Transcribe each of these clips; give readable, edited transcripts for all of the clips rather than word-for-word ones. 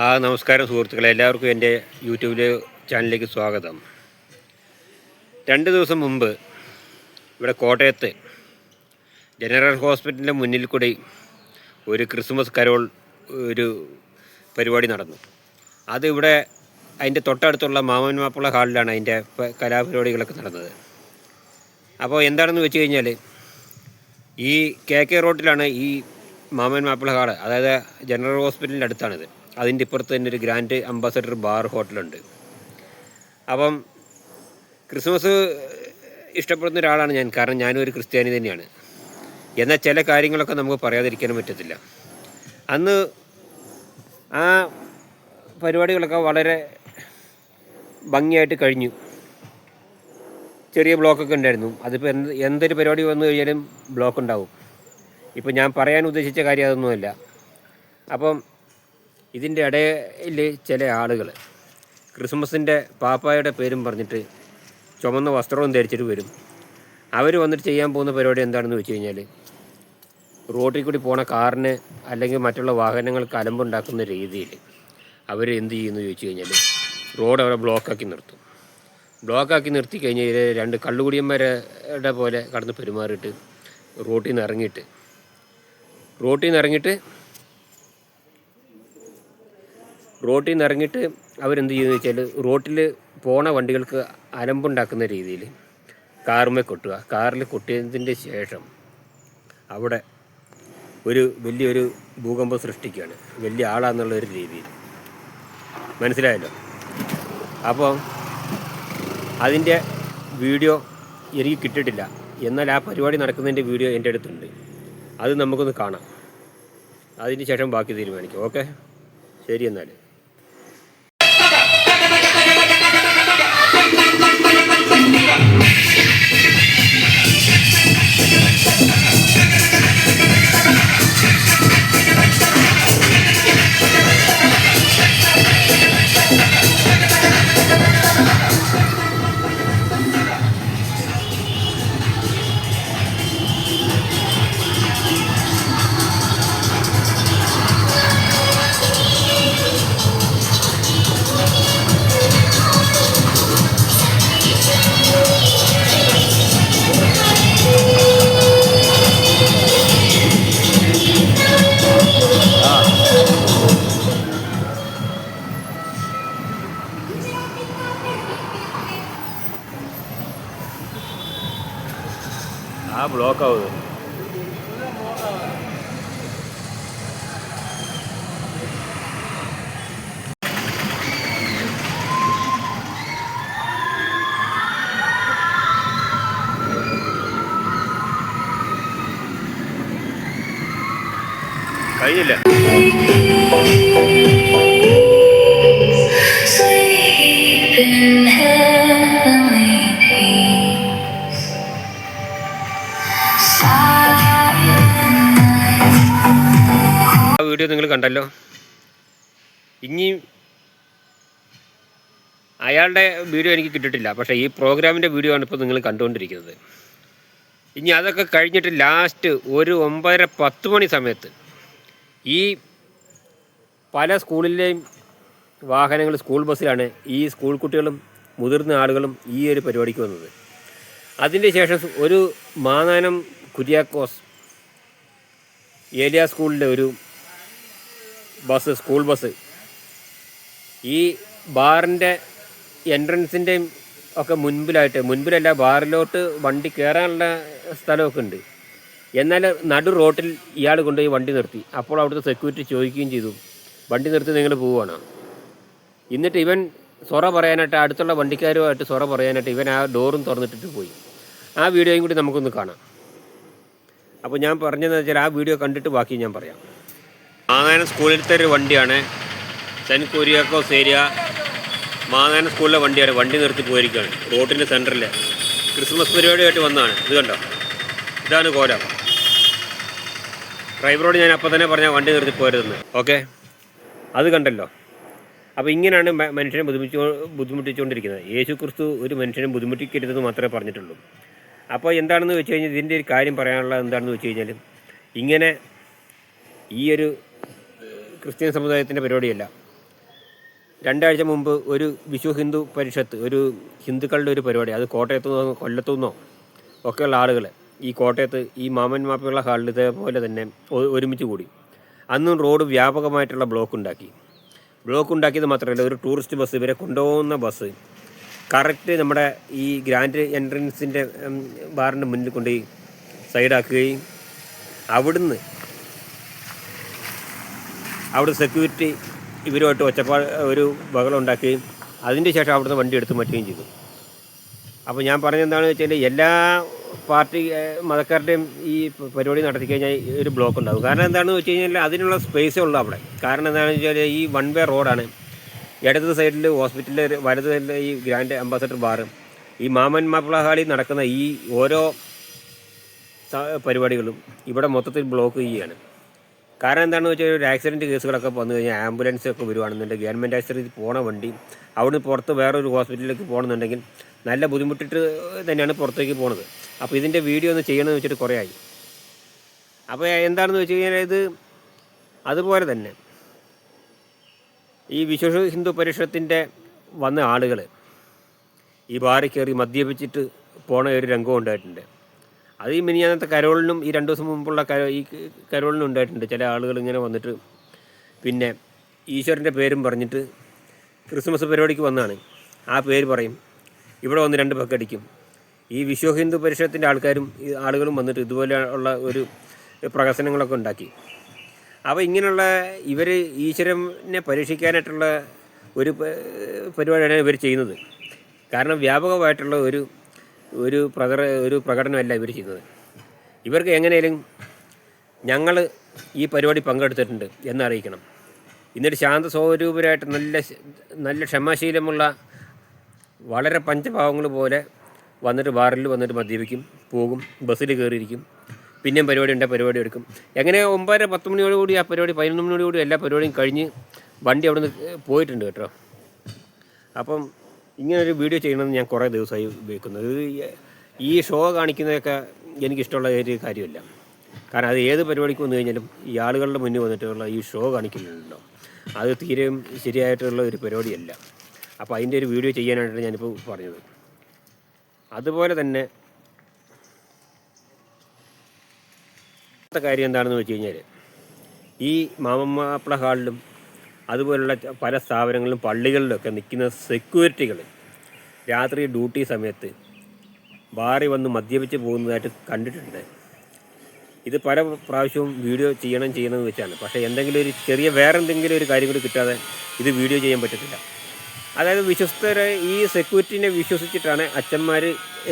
നമസ്കാരം സുഹൃത്തുക്കളെ, എല്ലാവർക്കും എൻ്റെ യൂട്യൂബിലെ ചാനലിലേക്ക് സ്വാഗതം. 2 ദിവസം മുമ്പ് ഇവിടെ കോട്ടയത്ത് ജനറൽ ഹോസ്പിറ്റലിൻ്റെ മുന്നിൽ കൂടി ഒരു ക്രിസ്മസ് കരോൾ ഒരു പരിപാടി നടന്നു. അത് ഇവിടെ അതിൻ്റെ തൊട്ടടുത്തുള്ള മാമൻ മാപ്പിള ഹാളിലാണ് അതിൻ്റെ കലാപരിപാടികളൊക്കെ നടന്നത്. അപ്പോൾ എന്താണെന്ന് വെച്ച് കഴിഞ്ഞാൽ, ഈ KK റോഡിലാണ് ഈ മാമൻ മാപ്പിള ഹാള്, അതായത് ജനറൽ ഹോസ്പിറ്റലിൻ്റെ അടുത്താണിത്. അതിൻ്റെ ഇപ്പുറത്ത് തന്നെ ഒരു ഗ്രാൻഡ് അംബാസഡർ ബാർ ഹോട്ടലുണ്ട്. അപ്പം ക്രിസ്മസ് ഇഷ്ടപ്പെടുന്ന ഒരാളാണ് ഞാൻ, കാരണം ഞാനും ഒരു ക്രിസ്ത്യാനി തന്നെയാണ്. എന്നാൽ ചില കാര്യങ്ങളൊക്കെ നമുക്ക് പറയാതിരിക്കാനും പറ്റത്തില്ല. അന്ന് ആ പരിപാടികളൊക്കെ വളരെ ഭംഗിയായിട്ട് കഴിഞ്ഞു. ചെറിയ ബ്ലോക്കൊക്കെ ഉണ്ടായിരുന്നു. അതിപ്പോൾ എന്തൊരു പരിപാടി വന്നു കഴിഞ്ഞാലും ബ്ലോക്ക് ഉണ്ടാവും. ഇപ്പോൾ ഞാൻ പറയാൻ ഉദ്ദേശിച്ച കാര്യം അതൊന്നുമല്ല. അപ്പം ഇതിൻ്റെ ഇടയിൽ ചില ആളുകൾ ക്രിസ്മസിൻ്റെ പാപ്പായുടെ പേരും പറഞ്ഞിട്ട് ചുമന്ന വസ്ത്രവും ധരിച്ചിട്ട് വരും. അവർ വന്നിട്ട് ചെയ്യാൻ പോകുന്ന പരിപാടി എന്താണെന്ന് വെച്ച് കഴിഞ്ഞാൽ, റോഡിൽ കൂടി പോണ കാറിന് അല്ലെങ്കിൽ മറ്റുള്ള വാഹനങ്ങൾക്ക് അലമ്പുണ്ടാക്കുന്ന രീതിയിൽ അവർ എന്ത് ചെയ്യുന്നു ചോദിച്ചു കഴിഞ്ഞാൽ, റോഡ് അവിടെ ബ്ലോക്കാക്കി നിർത്തും. ബ്ലോക്കാക്കി നിർത്തി കഴിഞ്ഞാൽ 2 കള്ളുകുടിയന്മാരുടെ പോലെ കടന്ന് പെരുമാറിയിട്ട് റോട്ടിൽ നിന്ന് ഇറങ്ങിയിട്ട് അവരെന്ത് ചെയ്യുമെന്ന് വെച്ചാൽ, റോട്ടിൽ പോണ വണ്ടികൾക്ക് അലമ്പുണ്ടാക്കുന്ന രീതിയിൽ കാറുമേ കൊട്ടുക. കാറിൽ കൊട്ടിയതിൻ്റെ ശേഷം അവിടെ വലിയൊരു ഭൂകമ്പം സൃഷ്ടിക്കുകയാണ്, വലിയ ആളാന്നുള്ളൊരു രീതിയിൽ. മനസ്സിലായല്ലോ? അപ്പോൾ അതിൻ്റെ വീഡിയോ എനിക്ക് കിട്ടിയിട്ടില്ല. എന്നാൽ ആ പരിപാടി നടക്കുന്നതിൻ്റെ വീഡിയോ എൻ്റെ അടുത്തുണ്ട്. അത് നമുക്കൊന്ന് കാണാം. അതിന് ശേഷം ബാക്കി തീരുമാനിക്കാം. ഓക്കെ, ശരി. എന്നാൽ ആ ബ്ലോക്ക് ആവുന്നത് കഴിഞ്ഞില്ല. ആ വീഡിയോ നിങ്ങൾ കണ്ടല്ലോ. ഇനി അയാളുടെ വീഡിയോ എനിക്ക് കിട്ടിയിട്ടില്ല, പക്ഷേ ഈ പ്രോഗ്രാമിൻ്റെ വീഡിയോ ആണ് ഇപ്പോൾ നിങ്ങൾ കണ്ടുകൊണ്ടിരിക്കുന്നത്. ഇനി അതൊക്കെ കഴിഞ്ഞിട്ട് ലാസ്റ്റ് ഒരു 9:30-10 മണി സമയത്ത് ഈ പല സ്കൂളിലെയും വാഹനങ്ങൾ സ്കൂൾ ബസ്സിലാണ് ഈ സ്കൂൾ കുട്ടികളും മുതിർന്ന ആളുകളും ഈ ഒരു പരിപാടിക്ക് വന്നത്. അതിൻ്റെ ശേഷം ഒരു മാനാനം കുര്യാക്കോസ് ഏലിയ സ്കൂളിലെ ഒരു സ്കൂൾ ബസ് ഈ ബാറിൻ്റെ എൻട്രൻസിൻ്റെയും ഒക്കെ മുൻപിലല്ല, ബാറിലോട്ട് വണ്ടി കയറാനുള്ള സ്ഥലമൊക്കെ ഉണ്ട്. എന്നാൽ നടു റോട്ടിൽ ഇയാൾ കൊണ്ടുപോയി വണ്ടി നിർത്തി. അപ്പോൾ അവിടുത്തെ സെക്യൂരിറ്റി ചോദിക്കുകയും ചെയ്തു, വണ്ടി നിർത്തി നിങ്ങൾ പോവുകയാണോ? എന്നിട്ട് ഇവൻ സൊറ പറയാനായിട്ട്, അടുത്തുള്ള വണ്ടിക്കാരുമായിട്ട് സൊറ പറയാനായിട്ട് ഇവൻ ആ ഡോറും തുറന്നിട്ടിട്ട് പോയി. ആ വീഡിയോയും കൂടി നമുക്കൊന്ന് കാണാം. അപ്പോൾ ഞാൻ പറഞ്ഞതെന്ന് വെച്ചാൽ, ആ വീഡിയോ കണ്ടിട്ട് ബാക്കി ഞാൻ പറയാം. മാനാനം സ്കൂളിലത്തെ ഒരു വണ്ടിയാണ്, സെൻറ്റ് കുര്യാക്കോസ് ഏരിയ മാനാനം സ്കൂളിലെ വണ്ടിയാണ്. വണ്ടി നിർത്തി പോയിരിക്കുകയാണ് റോഡിൻ്റെ സെൻറ്ററിൽ. ക്രിസ്മസ് പരിപാടിയായിട്ട് വന്നതാണ്. ഇത് കണ്ടോ, ഇതാണ് കോലം. ഡ്രൈവറോട് ഞാൻ അപ്പം തന്നെ പറഞ്ഞാൽ വണ്ടി നിർത്തി പോരുതെന്ന്. ഓക്കെ, അത് കണ്ടല്ലോ. അപ്പോൾ ഇങ്ങനെയാണ് മനുഷ്യനെ ബുദ്ധിമുട്ടിച്ചുകൊണ്ടിരിക്കുന്നത്. യേശു ക്രിസ്തു ഒരു മനുഷ്യനെ ബുദ്ധിമുട്ടിക്കരുതെന്ന് മാത്രമേ പറഞ്ഞിട്ടുള്ളൂ. അപ്പോൾ എന്താണെന്ന് വെച്ച് കഴിഞ്ഞാൽ, ഇതിൻ്റെ ഒരു കാര്യം പറയാനുള്ളത് എന്താണെന്ന് വെച്ച് കഴിഞ്ഞാൽ, ഇങ്ങനെ ഈ ഒരു ക്രിസ്ത്യൻ സമുദായത്തിൻ്റെ പരിപാടിയല്ല. രണ്ടാഴ്ച മുമ്പ് ഒരു വിശ്വ ഹിന്ദു പരിഷത്ത്, ഒരു ഹിന്ദുക്കളുടെ ഒരു പരിപാടി, അത് കോട്ടയത്തു നിന്നോ കൊല്ലത്തു നിന്നോ ഒക്കെയുള്ള ആളുകൾ ഈ കോട്ടയത്ത് ഈ മാമൻ മാപ്പിള ഹാളിൽ ഇതേപോലെ തന്നെ ഒരുമിച്ച് കൂടി. അന്നും റോഡ് വ്യാപകമായിട്ടുള്ള ബ്ലോക്ക് ഉണ്ടാക്കിയത് മാത്രമല്ല, ഒരു ടൂറിസ്റ്റ് ബസ്, ഇവരെ കൊണ്ടുപോകുന്ന ബസ് കറക്റ്റ് നമ്മുടെ ഈ ഗ്രാൻഡ് എൻട്രൻസിൻ്റെ ബാറിൻ്റെ മുന്നിൽ കൊണ്ടുപോയി സൈഡാക്കുകയും അവിടെ സെക്യൂരിറ്റി ഇവരുമായിട്ട് ഒരു ബഹളം ഉണ്ടാക്കുകയും അതിൻ്റെ ശേഷം അവിടുന്ന് വണ്ടി എടുത്ത് മാറ്റുകയും ചെയ്തു. അപ്പോൾ ഞാൻ പറഞ്ഞെന്താണെന്ന് വെച്ചാൽ, എല്ലാ പാർട്ടി മതക്കാരുടെയും ഈ പരിപാടി നടത്തി കഴിഞ്ഞാൽ ഒരു ബ്ലോക്ക് ഉണ്ടാകും. കാരണം എന്താണെന്ന് വെച്ച് കഴിഞ്ഞാൽ അതിനുള്ള സ്പേസേ ഉള്ളൂ അവിടെ. കാരണം എന്താണെന്ന് വെച്ചാൽ ഈ വൺ വേ റോഡാണ്. ഇടത് സൈഡിൽ ഹോസ്പിറ്റലിൽ, വലത് സൈഡിൽ ഈ ഗ്രാൻഡ് അംബാസഡർ ബാറും, ഈ മാമൻ മാപ്പിള ഹാളിൽ നടക്കുന്ന ഈ ഓരോ പരിപാടികളും ഇവിടെ മൊത്തത്തിൽ ബ്ലോക്ക് ചെയ്യുകയാണ്. കാരണം എന്താണെന്ന് വെച്ചാൽ ഒരു ആക്സിഡൻറ്റ് കേസുകളൊക്കെ വന്നു കഴിഞ്ഞാൽ ആംബുലൻസൊക്കെ വരുവാണെന്നുണ്ടെങ്കിൽ ഗവൺമെൻറ് ആശുപത്രിയിൽ പോണ വണ്ടി അവിടുന്ന് പുറത്ത് വേറൊരു ഹോസ്പിറ്റലിലേക്ക് പോകണമെന്നുണ്ടെങ്കിൽ നല്ല ബുദ്ധിമുട്ടിട്ട് തന്നെയാണ് പുറത്തേക്ക് പോണത്. അപ്പോൾ ഇതിൻ്റെ വീഡിയോ ഒന്ന് ചെയ്യണമെന്ന് വെച്ചിട്ട് കുറേ ആയി. അപ്പോൾ എന്താണെന്ന് വെച്ച് കഴിഞ്ഞാൽ ഇത് അതുപോലെ തന്നെ ഈ വിശ്വ ഹിന്ദു പരിഷത്തിൻ്റെ വന്ന ആളുകൾ ഈ ബാറിൽ കയറി മദ്യപിച്ചിട്ട് പോണ ഒരു രംഗം ഉണ്ടായിട്ടുണ്ട്. അത് ഈ മിനിഞ്ഞാന്നത്തെ കരോളിനും ഈ 2 ദിവസം മുമ്പുള്ള ഈ കരോളിനും ഉണ്ടായിട്ടുണ്ട്. ചില ആളുകൾ ഇങ്ങനെ വന്നിട്ട് പിന്നെ ഈശ്വരൻ്റെ പേരും പറഞ്ഞിട്ട് ക്രിസ്മസ് പരിപാടിക്ക് വന്നതാണ്. ആ പേര് പറയും, ഇവിടെ വന്ന് 2 പക്കടിക്കും. ഈ വിശ്വ ഹിന്ദു പരിഷത്തിൻ്റെ ആളുകളും വന്നിട്ട് ഇതുപോലെ ഉള്ള ഒരു പ്രഹസനങ്ങളൊക്കെ ഉണ്ടാക്കി. അപ്പോൾ ഇങ്ങനെയുള്ള ഇവർ ഈശ്വരനെ പരീക്ഷിക്കാനായിട്ടുള്ള ഒരു പരിപാടിയാണ് ഇവർ ചെയ്യുന്നത്. കാരണം വ്യാപകമായിട്ടുള്ള ഒരു പ്രകടനമല്ല ഇവർ ചെയ്യുന്നത്. ഇവർക്ക് എങ്ങനെയും ഞങ്ങൾ ഈ പരിപാടി പങ്കെടുത്തിട്ടുണ്ട് എന്നറിയിക്കണം. എന്നിട്ട് ശാന്തസ്വരൂപരായിട്ട് നല്ല ക്ഷമാശീലമുള്ള വളരെ പഞ്ചപാവങ്ങൾ പോലെ വന്നിട്ട് ബാറിൽ വന്നിട്ട് മദ്യപിക്കും, പോകും, ബസ്സിൽ കയറിയിരിക്കും, പിന്നെയും പരിപാടി എടുക്കും. എങ്ങനെ 9-10 മണിയോടുകൂടി ആ പരിപാടി 11 മണിയോടുകൂടി എല്ലാ പരിപാടിയും കഴിഞ്ഞ് വണ്ടി അവിടെ നിന്ന് പോയിട്ടുണ്ട് കേട്ടോ. അപ്പം ഇങ്ങനൊരു വീഡിയോ ചെയ്യണമെന്ന് ഞാൻ കുറേ ദിവസമായി ഉപയോഗിക്കുന്നത്. ഈ ഷോ കാണിക്കുന്നതൊക്കെ എനിക്കിഷ്ടമുള്ള ഒരു കാര്യമല്ല. കാരണം അത് ഏത് പരിപാടിക്ക് വന്നു കഴിഞ്ഞാലും ഈ ആളുകളുടെ മുന്നിൽ വന്നിട്ടുള്ള ഈ ഷോ കാണിക്കുന്നുണ്ടല്ലോ, അത് തീരെയും ശരിയായിട്ടുള്ള ഒരു പരിപാടിയല്ല. അപ്പോൾ അതിൻ്റെ ഒരു വീഡിയോ ചെയ്യാനായിട്ടാണ് ഞാനിപ്പോൾ പറഞ്ഞത്. അതുപോലെ തന്നെ കാര്യം എന്താണെന്ന് വെച്ച് കഴിഞ്ഞാൽ, ഈ മാമൻ ഹാളിലും അതുപോലുള്ള പല സ്ഥാപനങ്ങളിലും പള്ളികളിലൊക്കെ നിൽക്കുന്ന സെക്യൂരിറ്റികൾ രാത്രി ഡ്യൂട്ടി സമയത്ത് ബാറിൽ വന്ന് മദ്യപിച്ച് പോകുന്നതായിട്ട് കണ്ടിട്ടുണ്ട്. ഇത് പല പ്രാവശ്യവും വീഡിയോ ചെയ്യണമെന്ന് വെച്ചാണ്. പക്ഷേ എന്തെങ്കിലും ഒരു ചെറിയ വേറെ എന്തെങ്കിലും ഒരു കാര്യം കൂടി കിട്ടാതെ ഇത് വീഡിയോ ചെയ്യാൻ പറ്റത്തില്ല. അതായത് വിശ്വസ്തരെ ഈ സെക്യൂരിറ്റിനെ വിശ്വസിച്ചിട്ടാണ് അച്ഛന്മാർ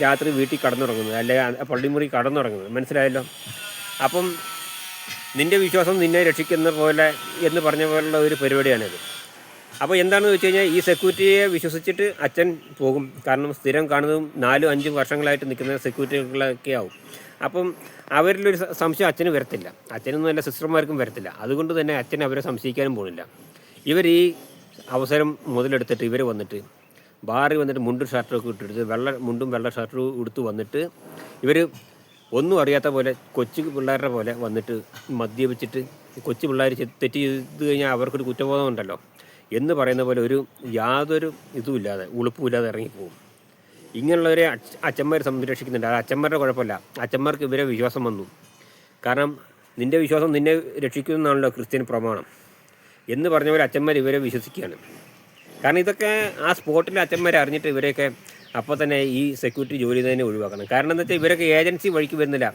രാത്രി വീട്ടിൽ കടന്നുറങ്ങുന്നത്, അല്ലെങ്കിൽ പള്ളിമുറി കടന്നുറങ്ങുന്നത്. മനസ്സിലായല്ലോ? അപ്പം നിൻ്റെ വിശ്വാസം നിന്നെ രക്ഷിക്കുന്ന പോലെ എന്ന് പറഞ്ഞ പോലുള്ള ഒരു പരിപാടിയാണിത്. അപ്പോൾ എന്താണെന്ന് വെച്ച് കഴിഞ്ഞാൽ, ഈ സെക്യൂരിറ്റിയെ വിശ്വസിച്ചിട്ട് അച്ഛൻ പോകും. കാരണം സ്ഥിരം കാണുന്നതും 4-5 വർഷങ്ങളായിട്ട് നിൽക്കുന്ന സെക്യൂരിറ്റികളൊക്കെ ആവും. അപ്പം അവരിലൊരു സംശയം അച്ഛന് വരത്തില്ല, അച്ഛനൊന്നും നല്ല സിസ്റ്റർമാർക്കും വരത്തില്ല. അതുകൊണ്ട് തന്നെ അച്ഛൻ അവരെ സംശയിക്കാനും പോകുന്നില്ല. ഇവർ ഈ അവസരം മുതലെടുത്തിട്ട് ഇവർ വന്നിട്ട് ബാറിൽ വന്നിട്ട് മുണ്ടും ഷർട്ടൊക്കെ ഇട്ടെടുത്ത് മുണ്ടും വെള്ള ഷർട്ടും എടുത്ത് വന്നിട്ട് ഇവർ ഒന്നും അറിയാത്ത പോലെ കൊച്ചു പിള്ളേരുടെ പോലെ വന്നിട്ട് മദ്യപിച്ചിട്ട്, കൊച്ചു പിള്ളേർ തെറ്റ് ചെയ്ത് കഴിഞ്ഞാൽ അവർക്കൊരു കുറ്റബോധം ഉണ്ടല്ലോ എന്ന് പറയുന്ന പോലെ യാതൊരു ഇതുമില്ലാതെ ഉളുപ്പുമില്ലാതെ ഇറങ്ങിപ്പോകും. ഇങ്ങനെയുള്ളവരെ അച്ഛന്മാർ സംരക്ഷിക്കുന്നുണ്ട്. അത് അച്ഛന്മാരുടെ കുഴപ്പമില്ല, അച്ഛന്മാർക്ക് ഇവരെ വിശ്വാസം വന്നു. കാരണം നിൻ്റെ വിശ്വാസം നിന്നെ രക്ഷിക്കുമെന്നാണല്ലോ ക്രിസ്ത്യൻ പ്രമാണം എന്ന് പറഞ്ഞ പോലെ അച്ഛന്മാർ ഇവരെ വിശ്വസിക്കുകയാണ്. കാരണം ഇതൊക്കെ ആ സ്പോട്ടിൽ അച്ഛന്മാരെ അറിഞ്ഞിട്ട് ഇവരെയൊക്കെ അപ്പോൾ തന്നെ ഈ സെക്യൂരിറ്റി ജോലി തന്നെ ഒഴിവാക്കണം. കാരണം എന്താ വെച്ചാൽ ഇവരൊക്കെ ഏജൻസി വഴിക്ക് വരുന്നില്ല,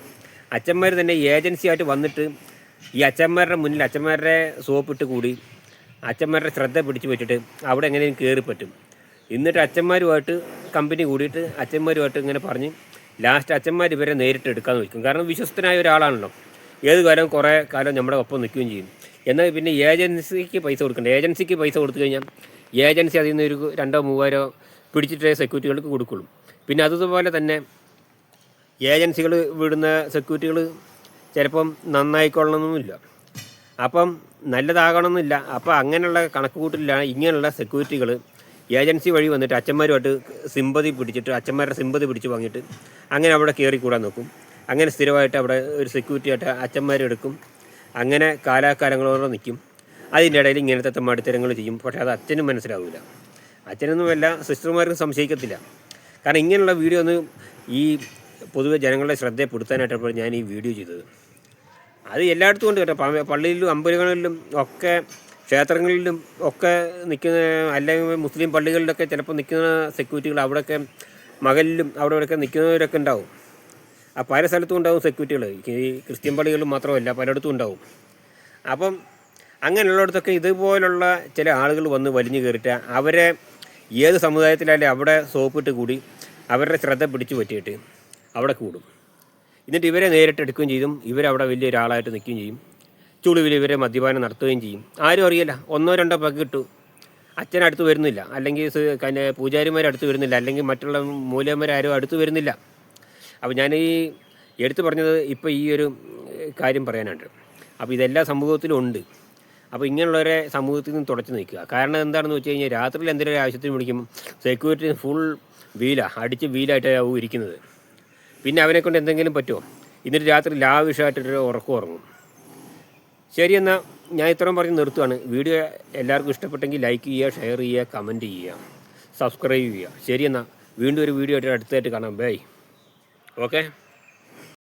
അച്ഛന്മാർ തന്നെ ഏജൻസി ആയിട്ട് വന്നിട്ട് ഈ അച്ഛന്മാരുടെ മുന്നിൽ അച്ഛന്മാരുടെ സോപ്പിട്ട് കൂടി അച്ഛന്മാരുടെ ശ്രദ്ധ പിടിച്ച് വെച്ചിട്ട് അവിടെ എങ്ങനെയും കയറി പറ്റും. എന്നിട്ട് അച്ഛന്മാരുമായിട്ട് കമ്പനി കൂടിയിട്ട് അച്ഛന്മാരുമായിട്ട് ഇങ്ങനെ പറഞ്ഞ് ലാസ്റ്റ് അച്ഛന്മാർ ഇവരെ നേരിട്ട് എടുക്കാമെന്ന് വയ്ക്കും. കാരണം വിശ്വസ്തനായ ഒരാളാണല്ലോ, ഏത് കാലം കുറേ കാലം നമ്മുടെ ഒപ്പം നിൽക്കുകയും ചെയ്യും. എന്നാൽ പിന്നെ ഏജൻസിക്ക് പൈസ കൊടുക്കണ്ട. ഏജൻസിക്ക് പൈസ കൊടുത്തു കഴിഞ്ഞാൽ ഏജൻസി അതിൽ നിന്ന് ഒരു 2-3 പിടിച്ചിട്ടേ സെക്യൂരിറ്റികൾക്ക് കൊടുക്കുള്ളൂ. പിന്നെ അതുപോലെ തന്നെ ഏജൻസികൾ വിടുന്ന സെക്യൂരിറ്റികൾ ചിലപ്പം നന്നായിക്കൊള്ളണമെന്നില്ല, അപ്പം നല്ലതാകണമെന്നില്ല. അപ്പോൾ അങ്ങനെയുള്ള കണക്ക് കൂട്ടിലാണ് ഇങ്ങനെയുള്ള സെക്യൂരിറ്റികൾ ഏജൻസി വഴി വന്നിട്ട് അച്ഛന്മാരുമായിട്ട് അച്ഛന്മാരുടെ സിമ്പതി പിടിച്ച് വാങ്ങിയിട്ട് അങ്ങനെ അവിടെ കയറിക്കൂടാൻ നോക്കും. അങ്ങനെ സ്ഥിരമായിട്ട് അവിടെ ഒരു സെക്യൂരിറ്റി ആയിട്ട് അച്ഛന്മാരെടുക്കും. അങ്ങനെ കാലാകാലങ്ങളോടെ നിൽക്കും. അതിൻ്റെ ഇടയിൽ ഇങ്ങനത്തെ തെമ്മാടിത്തരങ്ങൾ ചെയ്യും. പക്ഷേ അത് അച്ഛനും മനസ്സിലാവില്ല, അച്ഛനൊന്നുമല്ല സിസ്റ്റർമാർക്കും സംശയിക്കത്തില്ല. കാരണം ഇങ്ങനെയുള്ള വീഡിയോ ഒന്ന് ഈ പൊതുവെ ജനങ്ങളുടെ ശ്രദ്ധപ്പെടുത്താനായിട്ടപ്പോൾ ഞാൻ ഈ വീഡിയോ ചെയ്തത്. അത് എല്ലായിടത്തും ഉണ്ട് കേട്ടോ, പള്ളിയിലും അമ്പലങ്ങളിലും ഒക്കെ ക്ഷേത്രങ്ങളിലും ഒക്കെ നിൽക്കുന്ന, അല്ലെങ്കിൽ മുസ്ലിം പള്ളികളിലൊക്കെ ചിലപ്പോൾ നിൽക്കുന്ന സെക്യൂരിറ്റികൾ അവിടെയൊക്കെ മകലിലും അവിടെ ഇവിടെയൊക്കെ നിൽക്കുന്നവരൊക്കെ ഉണ്ടാവും. ആ പല സ്ഥലത്തും ഉണ്ടാവും സെക്യൂരിറ്റികൾ, ഈ ക്രിസ്ത്യൻ പള്ളികളിലും മാത്രമല്ല പലയിടത്തും ഉണ്ടാവും. അപ്പം അങ്ങനെയുള്ളിടത്തൊക്കെ ഇതുപോലുള്ള ചില ആളുകൾ വന്ന് വലിഞ്ഞു കയറിയിട്ട് അവരെ ഏത് സമുദായത്തിലായാലും അവിടെ സോപ്പിട്ട് കൂടി അവരുടെ ശ്രദ്ധ പിടിച്ചു പറ്റിയിട്ട് അവിടെ കൂടും. എന്നിട്ട് ഇവരെ നേരിട്ട് എടുക്കുകയും ചെയ്യും, ഇവരവിടെ വലിയൊരാളായിട്ട് നിൽക്കുകയും ചെയ്യും. ചുളിവിൽ ഇവരെ മദ്യപാനം നടത്തുകയും ചെയ്യും. ആരും അറിയില്ല, 1-2 പഗ് കിട്ടും. അച്ഛനടുത്ത് വരുന്നില്ല, അല്ലെങ്കിൽ പൂജാരിമാരടുത്ത് വരുന്നില്ല, അല്ലെങ്കിൽ മറ്റുള്ള മൂല്യന്മാരും അടുത്ത് വരുന്നില്ല. അപ്പോൾ ഞാൻ ഈ എടുത്തു പറഞ്ഞത് ഇപ്പോൾ ഈ ഒരു കാര്യം പറയാനുണ്ട്. അപ്പോൾ ഇതെല്ലാ സമൂഹത്തിലും ഉണ്ട്. അപ്പോൾ ഇങ്ങനെയുള്ളവരെ സമൂഹത്തിൽ നിന്ന് തുടച്ചു നിൽക്കുക. കാരണം എന്താണെന്ന് വെച്ച് കഴിഞ്ഞാൽ രാത്രിയിൽ എന്തെങ്കിലും ആവശ്യത്തിന് വിളിക്കും, സെക്യൂരിറ്റി ഫുൾ അടിച്ച് വീലായിട്ടാവും ഇരിക്കുന്നത്. പിന്നെ അവനെക്കൊണ്ട് എന്തെങ്കിലും പറ്റുമോ? എന്നിട്ട് രാത്രി ലാവിഷമായിട്ടൊരു ഉറക്കം ഉറങ്ങും. ശരി, എന്നാൽ ഞാൻ ഇത്രയും പറഞ്ഞ് നിർത്തുകയാണ്. വീഡിയോ എല്ലാവർക്കും ഇഷ്ടപ്പെട്ടെങ്കിൽ ലൈക്ക് ചെയ്യുക, ഷെയർ ചെയ്യുക, കമൻറ്റ് ചെയ്യുക, സബ്സ്ക്രൈബ് ചെയ്യുക. ശരി, എന്നാൽ വീണ്ടും ഒരു വീഡിയോ ആയിട്ട് അടുത്തായിട്ട് കാണാം. ബൈ. ഓക്കെ.